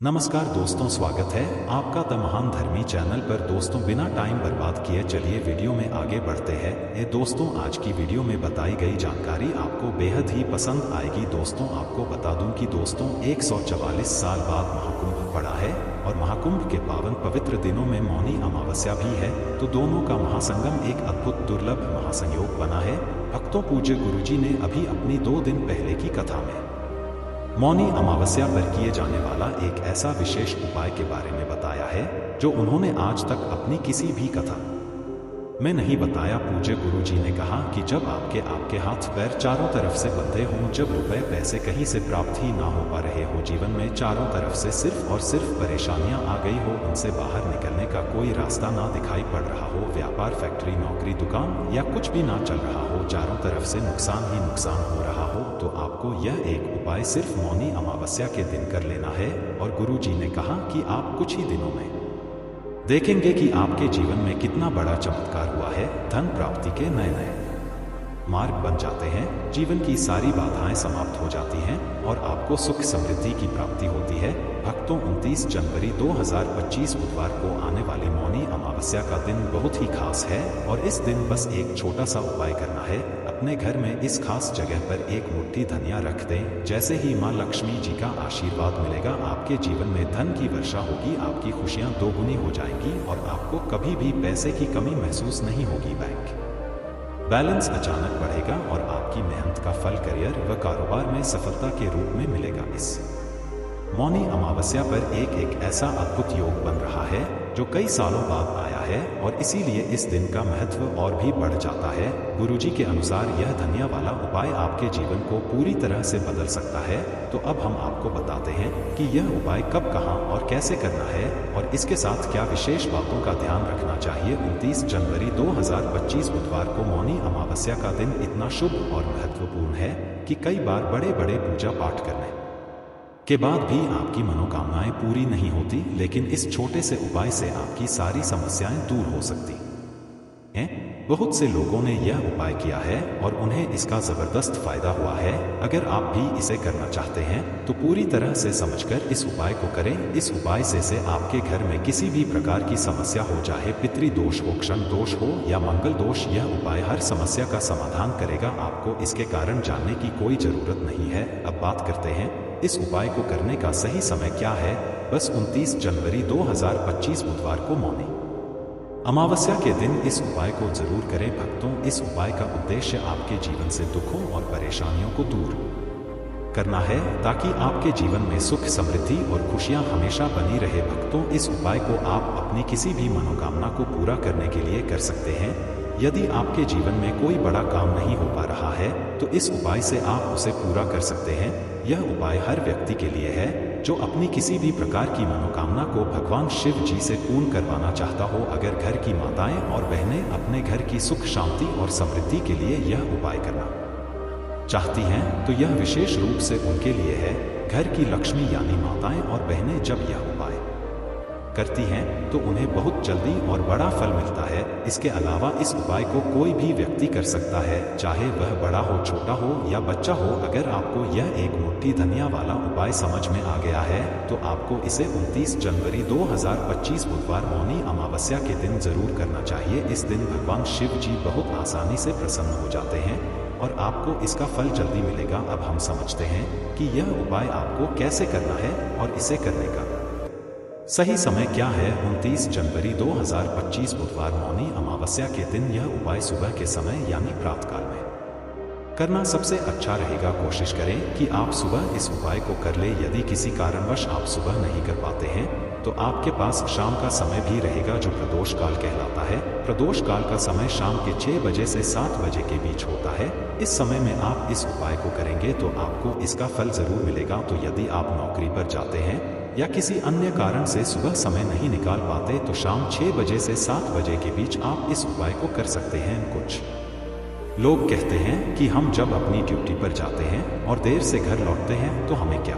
नमस्कार दोस्तों, स्वागत है आपका द महान धर्मी चैनल पर। दोस्तों, बिना टाइम बर्बाद किए चलिए वीडियो में आगे बढ़ते हैं। ये दोस्तों, आज की वीडियो में बताई गई जानकारी आपको बेहद ही पसंद आएगी। दोस्तों, आपको बता दूं कि दोस्तों 144 साल बाद महाकुंभ पड़ा है और महाकुंभ के पावन पवित्र दिनों में मौनी अमावस्या भी है, तो दोनों का महासंगम एक अद्भुत दुर्लभ महासंयोग बना है। भक्तों, पूज्य गुरुजी ने अभी अपनी 2 दिन पहले की कथा में मौनी अमावस्या पर किए जाने वाला एक ऐसा विशेष उपाय के बारे में बताया है जो उन्होंने आज तक अपनी किसी भी कथा में नहीं बताया। पूज्य गुरुजी ने कहा कि जब आपके हाथ पैर चारों तरफ से बंधे हों, जब रुपए पैसे कहीं से प्राप्त ही ना हो पा रहे हो, जीवन में चारों तरफ से सिर्फ और सिर्फ परेशानियां आ गई हो, उनसे बाहर निकलने का कोई रास्ता ना दिखाई पड़ रहा हो, व्यापार, फैक्ट्री, नौकरी, दुकान या कुछ भी ना चल रहा हो, चारों तरफ से नुकसान ही नुकसान हो रहा हो, तो आपको यह एक उपाय सिर्फ मौनी अमावस्या के दिन कर लेना है। और गुरुजी ने कहा कि आप कुछ ही दिनों में देखेंगे कि आपके जीवन में कितना बड़ा चमत्कार हुआ है। धन प्राप्ति के नए नए मार्ग बन जाते हैं, जीवन की सारी बाधाएं समाप्त हो जाती हैं और आपको सुख समृद्धि की प्राप्ति होती है। भक्तों, 29 जनवरी 2025 बुधवार को आने वाली मौनी अमावस्या का दिन बहुत ही खास है और इस दिन बस एक छोटा सा उपाय करना है। अपने घर में इस खास जगह पर एक मुट्ठी धनिया रख दें। जैसे ही माँ लक्ष्मी जी का आशीर्वाद मिलेगा, आपके जीवन में धन की वर्षा होगी, आपकी खुशियां दोगुनी हो जाएंगी और आपको कभी भी पैसे की कमी महसूस नहीं होगी। बैंक बैलेंस अचानक बढ़ेगा और आपकी मेहनत का फल करियर व कारोबार में सफलता के रूप में मिलेगा। इस मौनी अमावस्या पर एक ऐसा अद्भुत योग बन रहा है जो कई सालों बाद आया है और इसीलिए इस दिन का महत्व और भी बढ़ जाता है। गुरुजी के अनुसार यह धनिया वाला उपाय आपके जीवन को पूरी तरह से बदल सकता है। तो अब हम आपको बताते हैं कि यह उपाय कब, कहां और कैसे करना है और इसके साथ क्या विशेष बातों का ध्यान रखना चाहिए। 29 जनवरी 2025 बुधवार को मौनी अमावस्या का दिन इतना शुभ और महत्वपूर्ण है कि कई बार बड़े बड़े पूजा पाठ करने के बाद भी आपकी मनोकामनाएं पूरी नहीं होती, लेकिन इस छोटे से उपाय से आपकी सारी समस्याएं दूर हो सकती हैं। बहुत से लोगों ने यह उपाय किया है और उन्हें इसका जबरदस्त फायदा हुआ है। अगर आप भी इसे करना चाहते हैं तो पूरी तरह से समझकर इस उपाय को करें। इस उपाय से आपके घर में किसी भी प्रकार की समस्या हो, चाहे पितृ दोष हो, क्षण दोष हो या मंगल दोष, यह उपाय हर समस्या का समाधान करेगा। आपको इसके कारण जानने की कोई जरूरत नहीं है। अब बात करते हैं इस उपाय को करने का सही समय क्या है। बस 29 जनवरी 2025 बुधवार को मौनी अमावस्या के दिन इस उपाय को जरूर करें। भक्तों, इस उपाय का उद्देश्य आपके जीवन से दुखों और परेशानियों को दूर करना है ताकि आपके जीवन में सुख, समृद्धि और खुशियां हमेशा बनी रहे। भक्तों, इस उपाय को आप अपनी किसी भी मनोकामना को पूरा करने के लिए कर सकते हैं। यदि आपके जीवन में कोई बड़ा काम नहीं हो पा रहा है तो इस उपाय से आप उसे पूरा कर सकते हैं। यह उपाय हर व्यक्ति के लिए है जो अपनी किसी भी प्रकार की मनोकामना को भगवान शिव जी से पूर्ण करवाना चाहता हो। अगर घर की माताएं और बहनें अपने घर की सुख, शांति और समृद्धि के लिए यह उपाय करना चाहती हैं तो यह विशेष रूप से उनके लिए है। घर की लक्ष्मी यानी माताएं और बहनें जब यह उपाय करती हैं तो उन्हें बहुत जल्दी और बड़ा फल मिलता है। इसके अलावा इस उपाय को कोई भी व्यक्ति कर सकता है, चाहे वह बड़ा हो, छोटा हो या बच्चा हो। अगर आपको यह एक मुट्ठी धनिया वाला उपाय समझ में आ गया है तो आपको इसे 29 जनवरी 2025 बुधवार मौनी अमावस्या के दिन जरूर करना चाहिए। इस दिन भगवान शिव जी बहुत आसानी से प्रसन्न हो जाते हैं और आपको इसका फल जल्दी मिलेगा। अब हम समझते हैं कि यह उपाय आपको कैसे करना है और इसे करने का सही समय क्या है। 29 जनवरी 2025 बुधवार मौनी अमावस्या के दिन यह उपाय सुबह के समय यानी प्रातःकाल में करना सबसे अच्छा रहेगा। कोशिश करें कि आप सुबह इस उपाय को कर ले। यदि किसी कारणवश आप सुबह नहीं कर पाते हैं तो आपके पास शाम का समय भी रहेगा जो प्रदोष काल कहलाता है। प्रदोष काल का समय शाम के 6 बजे से 7 बजे के बीच होता है। इस समय में आप इस उपाय को करेंगे तो आपको इसका फल जरूर मिलेगा। तो यदि आप नौकरी पर जाते हैं या किसी अन्य कारण से सुबह समय नहीं निकाल पाते तो शाम 6 बजे से 7 बजे के बीच आप इस उपाय को कर सकते हैं। कुछ लोग कहते हैं कि हम जब अपनी ड्यूटी पर जाते हैं और देर से घर लौटते हैं तो हमें क्या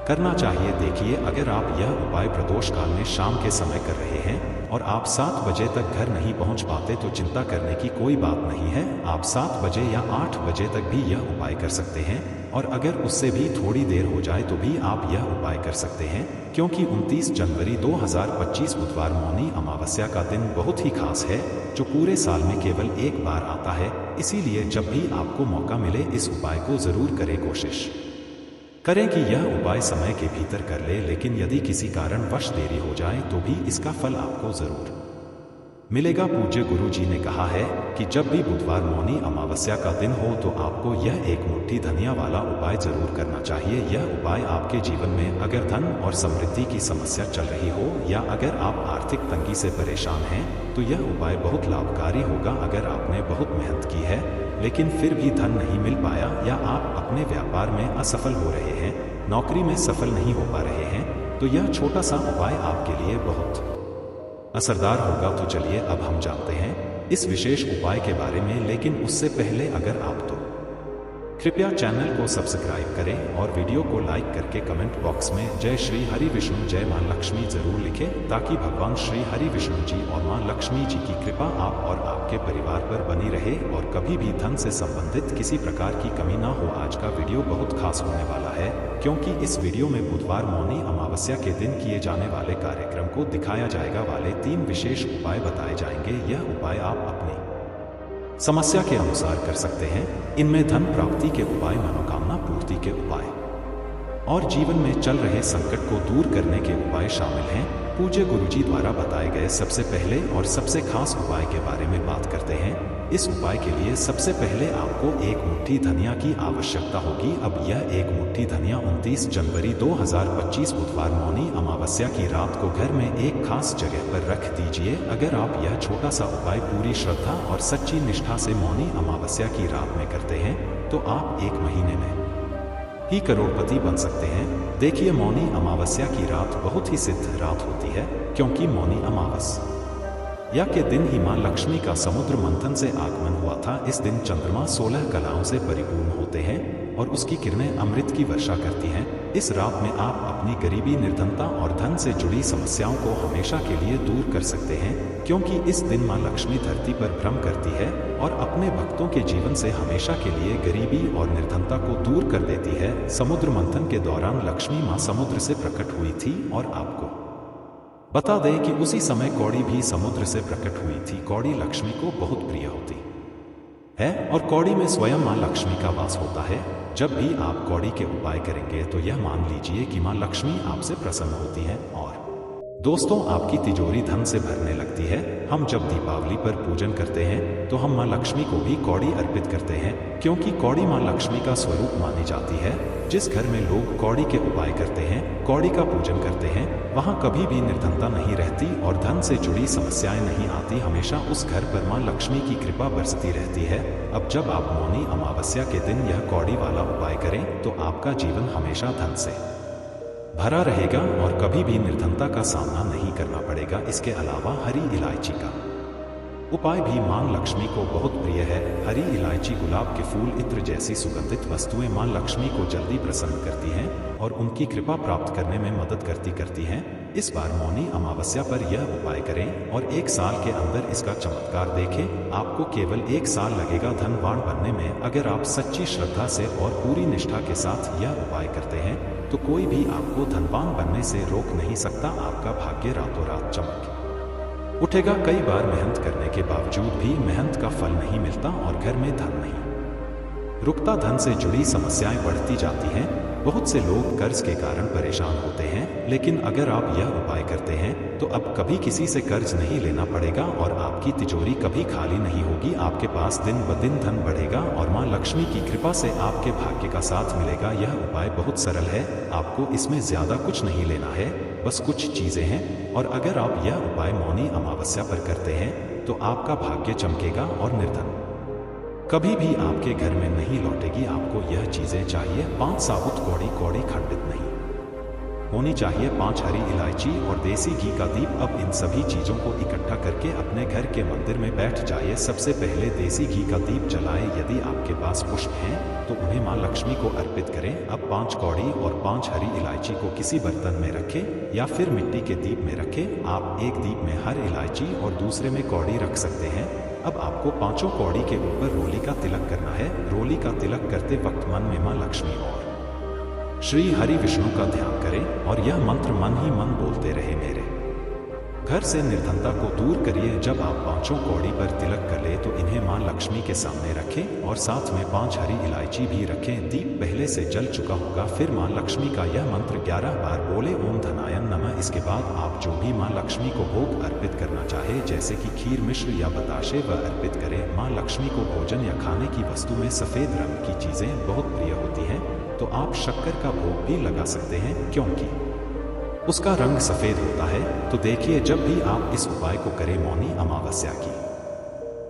करना चाहिए। देखिए, अगर आप यह उपाय प्रदोष काल में शाम के समय कर रहे हैं और आप 7 बजे तक घर नहीं पहुंच पाते तो चिंता करने की कोई बात नहीं है। आप 7 बजे या 8 बजे तक भी यह उपाय कर सकते हैं और अगर उससे भी थोड़ी देर हो जाए तो भी आप यह उपाय कर सकते हैं, क्योंकि 29 जनवरी 2025 बुधवार मौनी अमावस्या का दिन बहुत ही खास है, जो पूरे साल में केवल एक बार आता है। इसीलिए जब भी आपको मौका मिले इस उपाय को जरूर करें। कोशिश करें कि यह उपाय समय के भीतर कर ले, लेकिन यदि किसी कारणवश देरी हो जाए तो भी इसका फल आपको जरूर मिलेगा। पूज्य गुरु जी ने कहा है कि जब भी बुधवार मौनी अमावस्या का दिन हो तो आपको यह एक मुट्ठी धनिया वाला उपाय जरूर करना चाहिए। यह उपाय आपके जीवन में अगर धन और समृद्धि की समस्या चल रही हो या अगर आप आर्थिक तंगी से परेशान हैं तो यह उपाय बहुत लाभकारी होगा। अगर आपने बहुत मेहनत की है लेकिन फिर भी धन नहीं मिल पाया या आप अपने व्यापार में असफल हो रहे हैं, नौकरी में सफल नहीं हो पा रहे हैं, तो यह छोटा सा उपाय आपके लिए बहुत असरदार होगा। तो चलिए अब हम जानते हैं इस विशेष उपाय के बारे में, लेकिन उससे पहले अगर आप तो कृपया चैनल को सब्सक्राइब करें और वीडियो को लाइक करके कमेंट बॉक्स में जय श्री हरि विष्णु जय मां लक्ष्मी जरूर लिखें, ताकि भगवान श्री हरि विष्णु जी और मां लक्ष्मी जी की कृपा आप और आपके परिवार पर बनी रहे और कभी भी धन से संबंधित किसी प्रकार की कमी ना हो। आज का वीडियो बहुत खास होने वाला है, क्योंकि इस वीडियो में बुधवार मौनी अमावस्या के दिन किए जाने वाले कार्यक्रम को दिखाया जाएगा वाले 3 विशेष उपाय बताए जाएंगे। यह उपाय आप अपनी समस्या के अनुसार कर सकते हैं। इनमें धन प्राप्ति के उपाय, मनोकामना पूर्ति के उपाय और जीवन में चल रहे संकट को दूर करने के उपाय शामिल हैं। पूज्य गुरुजी द्वारा बताए गए सबसे पहले और सबसे खास उपाय के बारे में बात करते हैं। इस उपाय के लिए सबसे पहले आपको एक मुट्ठी धनिया की आवश्यकता होगी। अब यह एक मुट्ठी धनिया 29 जनवरी 2025 बुधवार मौनी अमावस्या की रात को घर में एक खास जगह पर रख दीजिए। अगर आप यह छोटा सा उपाय पूरी श्रद्धा और सच्ची निष्ठा से मौनी अमावस्या की रात में करते हैं तो आप 1 महीने में ही करोड़पति बन सकते हैं। देखिए, मौनी अमावस्या की रात बहुत ही सिद्ध रात होती है, क्योंकि मौनी अमावस्या के दिन ही मां लक्ष्मी का समुद्र मंथन से आगमन हुआ था। इस दिन चंद्रमा 16 कलाओं से परिपूर्ण होते हैं और उसकी किरणें अमृत की वर्षा करती हैं। इस रात में आप अपनी गरीबी, निर्धनता और धन से जुड़ी समस्याओं को हमेशा के लिए दूर कर सकते हैं, क्योंकि इस दिन मां लक्ष्मी धरती पर भ्रम करती है और अपने भक्तों के जीवन से हमेशा के लिए गरीबी और निर्धनता को दूर कर देती है। समुद्र मंथन के दौरान लक्ष्मी मां समुद्र से प्रकट हुई थी और आपको बता दें कि उसी समय कौड़ी भी समुद्र से प्रकट हुई थी। कौड़ी लक्ष्मी को बहुत प्रिय होती है और कौड़ी में स्वयं मां लक्ष्मी का वास होता है। जब भी आप कौड़ी के उपाय करेंगे तो यह मान लीजिए कि मां लक्ष्मी आपसे प्रसन्न होती हैं और दोस्तों आपकी तिजोरी धन से भरने लगती है। हम जब दीपावली पर पूजन करते हैं तो हम मां लक्ष्मी को भी कौड़ी अर्पित करते हैं, क्योंकि कौड़ी मां लक्ष्मी का स्वरूप मानी जाती है। जिस घर में लोग कौड़ी के उपाय करते हैं, कौड़ी का पूजन करते हैं, वहां कभी भी निर्धनता नहीं रहती और धन से जुड़ी समस्याएं नहीं आती। हमेशा उस घर पर मां लक्ष्मी की कृपा बरसती रहती है। अब जब आप मौनी अमावस्या के दिन यह कौड़ी वाला उपाय करें तो आपका जीवन हमेशा धन से भरा रहेगा और कभी भी निर्धनता का सामना नहीं करना पड़ेगा। इसके अलावा हरी इलायची का उपाय भी मां लक्ष्मी को बहुत प्रिय है। हरी इलायची, गुलाब के फूल, इत्र जैसी सुगंधित वस्तुएं मां लक्ष्मी को जल्दी प्रसन्न करती हैं और उनकी कृपा प्राप्त करने में मदद करती हैं। इस बार मौनी अमावस्या पर यह उपाय करें और 1 साल के अंदर इसका चमत्कार देखें। आपको केवल 1 साल लगेगा धनवान बनने में। अगर आप सच्ची श्रद्धा से और पूरी निष्ठा के साथ यह उपाय करते हैं तो कोई भी आपको धनवान बनने से रोक नहीं सकता। आपका भाग्य रातों रात चमक उठेगा। कई बार मेहनत करने के बावजूद भी मेहनत का फल नहीं मिलता और घर में धन नहीं रुकता। धन से जुड़ी समस्याएं बढ़ती जाती हैं। बहुत से लोग कर्ज के कारण परेशान होते हैं, लेकिन अगर आप यह उपाय करते हैं तो अब कभी किसी से कर्ज नहीं लेना पड़ेगा और आपकी तिजोरी कभी खाली नहीं होगी। आपके पास दिन ब दिन धन बढ़ेगा और मां लक्ष्मी की कृपा से आपके भाग्य का साथ मिलेगा। यह उपाय बहुत सरल है, आपको इसमें ज्यादा कुछ नहीं लेना है, बस कुछ चीजें हैं। और अगर आप यह उपाय मौनी अमावस्या पर करते हैं तो आपका भाग्य चमकेगा और निर्धन कभी भी आपके घर में नहीं लौटेगी। आपको यह चीजें चाहिए। 5 साबुत कौड़ी, कौड़ी खंडित नहीं होनी चाहिए 5 हरी इलायची और देसी घी का दीप। अब इन सभी चीजों को इकट्ठा करके अपने घर के मंदिर में बैठ जाइए। सबसे पहले देसी घी का दीप जलाएं। यदि आपके पास पुष्प हैं तो उन्हें मां लक्ष्मी को अर्पित करें। अब 5 कौड़ी और 5 हरी इलायची को किसी बर्तन में रखें या फिर मिट्टी के दीप में रखें। आप एक दीप में हर इलायची और दूसरे में कौड़ी रख सकते हैं। अब आपको 5 कौड़ी के ऊपर रोली का तिलक करना है। रोली का तिलक करते वक्त मन में मां लक्ष्मी और श्री हरि विष्णु का ध्यान करें और यह मंत्र मन ही मन बोलते रहे, मेरे घर से निर्धनता को दूर करिए। जब आप 5 कौड़ी पर तिलक कर ले तो इन्हें मां लक्ष्मी के सामने रखें और साथ में 5 हरी इलायची भी रखें। दीप पहले से जल चुका होगा। फिर मां लक्ष्मी का यह मंत्र 11 बार बोले, ओम धनाय नमः। इसके बाद आप जो भी मां लक्ष्मी को भोग अर्पित करना चाहे, जैसे कि खीर, मिश्र या बताशे, वह अर्पित करें। मां लक्ष्मी को भोजन या खाने की वस्तु में सफेद रंग की चीजें बहुत प्रिय होती हैं, तो आप शक्कर का भोग भी लगा सकते हैं क्योंकि उसका रंग सफेद होता है। तो देखिए, जब भी आप इस उपाय को करें, मौनी अमावस्या की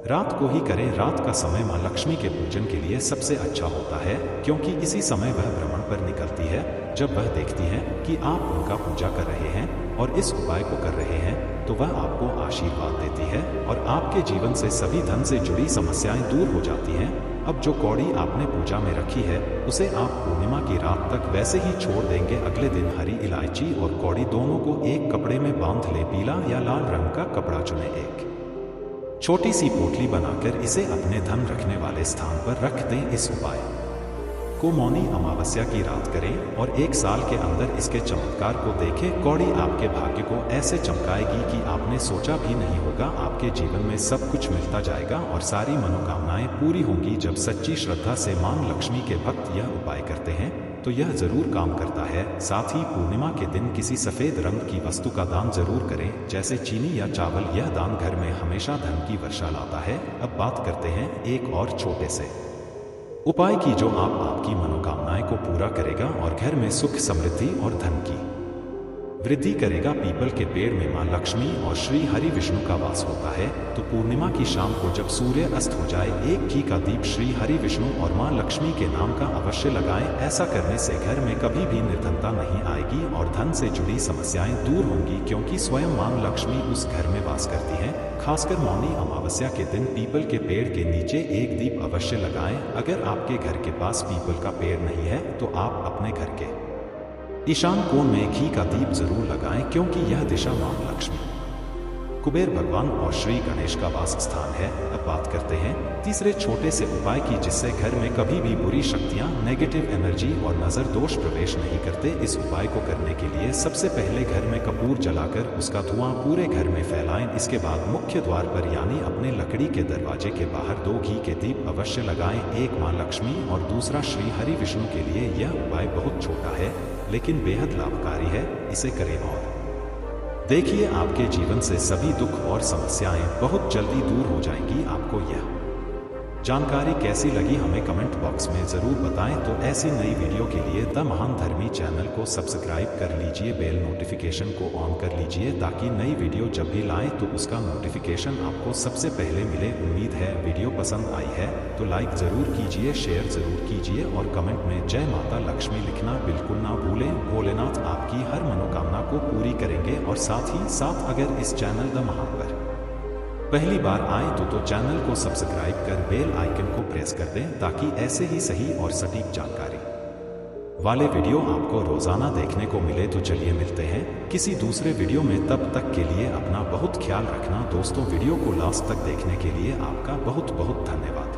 रात को ही करें। रात का समय मां लक्ष्मी के पूजन के लिए सबसे अच्छा होता है, क्योंकि इसी समय वह भ्रमण पर निकलती है। जब वह देखती हैं कि आप उनका पूजा कर रहे हैं और इस उपाय को कर रहे हैं, तो वह आपको आशीर्वाद देती है और आपके जीवन से सभी धन से जुड़ी समस्याएं दूर हो जाती हैं। अब जो कौड़ी आपने पूजा में रखी है, उसे आप पूर्णिमा की रात तक वैसे ही छोड़ देंगे। अगले दिन हरी इलायची और कौड़ी दोनों को एक कपड़े में बांध ले। पीला या लाल रंग का कपड़ा चुने। एक छोटी सी पोटली बनाकर इसे अपने धन रखने वाले स्थान पर रख दें। इस उपाय को मौनी अमावस्या की रात करें और 1 साल के अंदर इसके चमत्कार को देखें। कौड़ी आपके भाग्य को ऐसे चमकाएगी कि आपने सोचा भी नहीं होगा। आपके जीवन में सब कुछ मिलता जाएगा और सारी मनोकामनाएं पूरी होंगी। जब सच्ची श्रद्धा से मां लक्ष्मी के भक्त यह उपाय करते हैं तो यह जरूर काम करता है। साथ ही पूर्णिमा के दिन किसी सफेद रंग की वस्तु का दान जरूर करें, जैसे चीनी या चावल। यह दान घर में हमेशा धन की वर्षा लाता है। अब बात करते हैं एक और छोटे से उपाय की, जो आपकी मनोकामनाएं को पूरा करेगा और घर में सुख, समृद्धि और धन की वृद्धि करेगा। पीपल के पेड़ में मां लक्ष्मी और श्री हरि विष्णु का वास होता है। तो पूर्णिमा की शाम को जब सूर्य अस्त हो जाए, एक घी का दीप श्री हरि विष्णु और मां लक्ष्मी के नाम का अवश्य लगाएं। ऐसा करने से घर में कभी भी निर्धनता नहीं आएगी और धन से जुड़ी समस्याएं दूर होंगी, क्योंकि स्वयं मां लक्ष्मी उस घर में वास करती हैं। खासकर मौनी अमावस्या के दिन पीपल के पेड़ के नीचे एक दीप अवश्य लगाएं। अगर आपके घर के पास पीपल का पेड़ नहीं है तो आप अपने घर के ईशान कोण में घी का दीप जरूर लगाएं, क्योंकि यह दिशा मां लक्ष्मी, कुबेर भगवान और श्री गणेश का वास स्थान है। अब बात करते हैं तीसरे छोटे से उपाय की, जिससे घर में कभी भी बुरी शक्तियां, नेगेटिव एनर्जी और नजर दोष प्रवेश नहीं करते। इस उपाय को करने के लिए सबसे पहले घर में कपूर जलाकर उसका धुआं पूरे घर में फैलाएं। इसके बाद मुख्य द्वार पर यानी अपने लकड़ी के दरवाजे के बाहर 2 घी के दीप अवश्य लगाएं। एक मां लक्ष्मी और दूसरा श्री हरि विष्णु के लिए। यह उपाय बहुत छोटा है लेकिन बेहद लाभकारी है। इसे करें और देखिए, आपके जीवन से सभी दुख और समस्याएं बहुत जल्दी दूर हो जाएंगी। आपको यह जानकारी कैसी लगी हमें कमेंट बॉक्स में जरूर बताएं। तो ऐसी नई वीडियो के लिए द महान धर्मी चैनल को सब्सक्राइब कर लीजिए, बेल नोटिफिकेशन को ऑन कर लीजिए, ताकि नई वीडियो जब भी लाएं तो उसका नोटिफिकेशन आपको सबसे पहले मिले। उम्मीद है वीडियो पसंद आई है तो लाइक जरूर कीजिए, शेयर जरूर कीजिए और कमेंट में जय माता लक्ष्मी लिखना बिल्कुल ना भूलें। भोलेनाथ आपकी हर मनोकामना को पूरी करेंगे। और साथ ही साथ अगर इस चैनल द महान पर पहली बार आए तो चैनल को सब्सक्राइब कर बेल आइकन को प्रेस कर दें, ताकि ऐसे ही सही और सटीक जानकारी वाले वीडियो आपको रोजाना देखने को मिले। तो चलिए मिलते हैं किसी दूसरे वीडियो में, तब तक के लिए अपना बहुत ख्याल रखना। दोस्तों, वीडियो को लास्ट तक देखने के लिए आपका बहुत बहुत धन्यवाद।